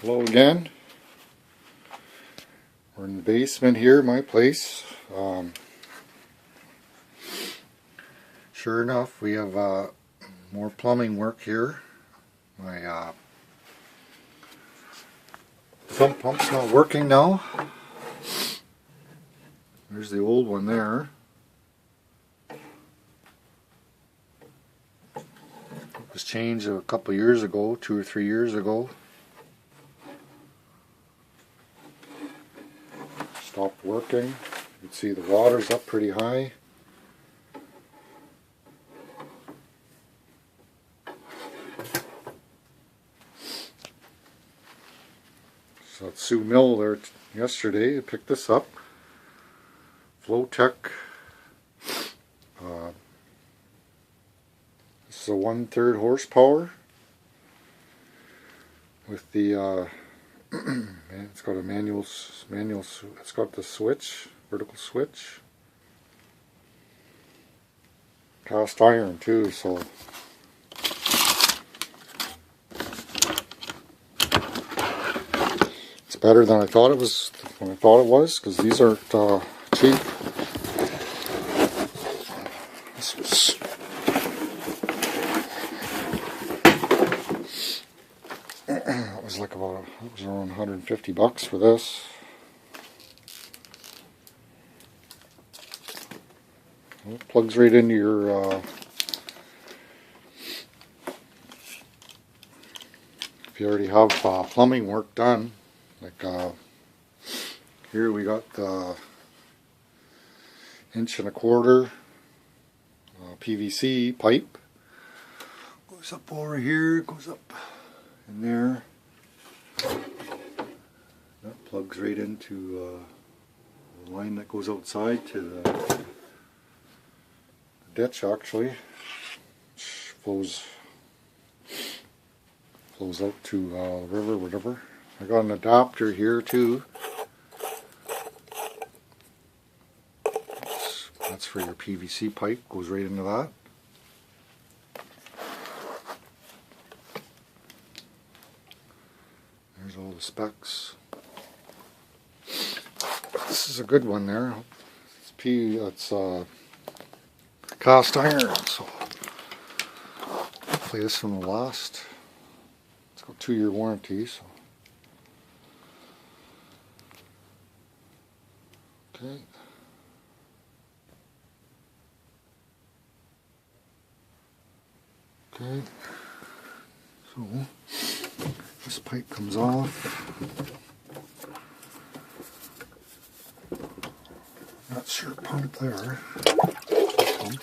Hello again. We're in the basement here, my place. Sure enough, we have more plumbing work here. My sump pump's not working now. There's the old one there. It was changed a couple of years ago, 2 or 3 years ago. Stopped working. You can see the water's up pretty high. So at Sioux Mill there yesterday, I picked this up. Flowtech. This is a 1/3 horsepower with the it's got a manual. It's got the switch, vertical switch. Cast iron too, so it's better than I thought it was. When I thought it was, because these aren't cheap. This was it was like about it was around $150 for this. Well, it plugs right into your if you already have plumbing work done. Like here we got the 1.25" PVC pipe. Goes up over here, goes up in there. That plugs right into the line that goes outside to the ditch, actually, which flows out to the river, whatever. I got an adapter here too. That's for your PVC pipe, goes right into that. There's all the specs. This is a good one there. It's cast iron, so hopefully this one will last. It's got a 2-year warranty, so. Okay. Okay. So this pipe comes off. That's your pump there. Pump.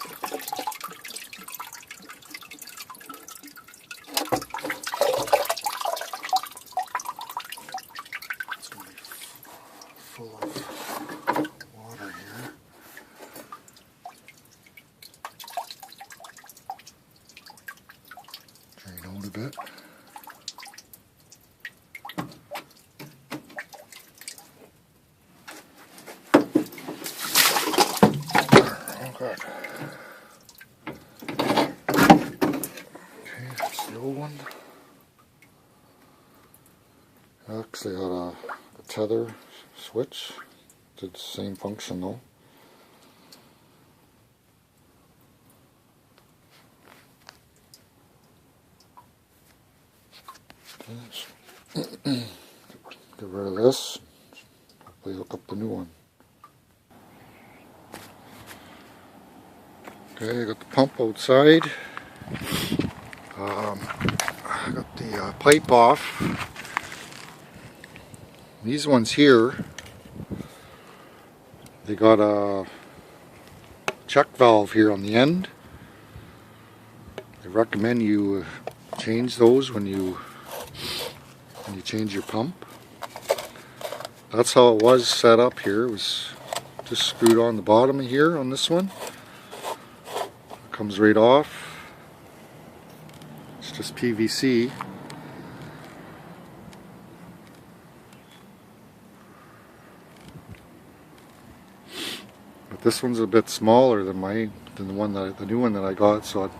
It's going to be full of water here. Drain out a bit. Okay, that's the old one. Actually got a tether switch. Did the same function though. Okay, get rid of this. Hopefully hook up the new one. Okay, I got the pump outside. I got the pipe off. These ones here, they got a check valve here on the end. I recommend you change those when you change your pump. That's how it was set up here. It was just screwed on the bottom of here on this one. Comes right off. It's just PVC. But this one's a bit smaller than the new one that I got, so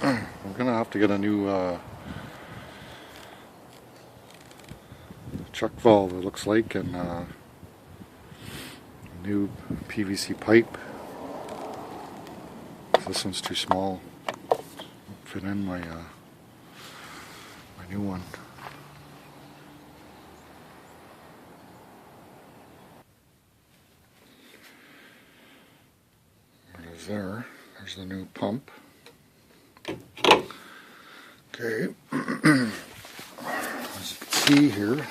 I'm gonna have to get a new chuck valve, it looks like, and a new PVC pipe. This one's too small. Fit in my my new one. There it is there. There's the new pump. Okay. As you can see here, the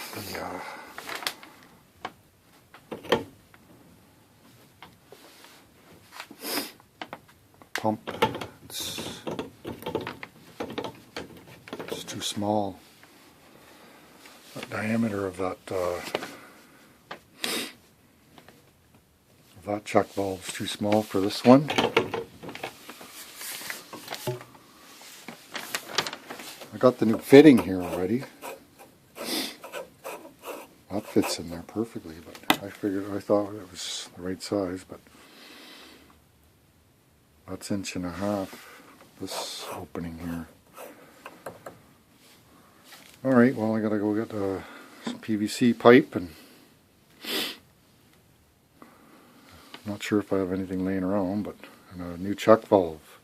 pump, it's too small. The diameter of that chuck valve is too small for this one. I got the new fitting here already. That fits in there perfectly, but I thought it was the right size, but that's 1.5 inches, this opening here. Alright, well, I gotta go get some PVC pipe, and I'm not sure if I have anything laying around, but and a new chuck valve.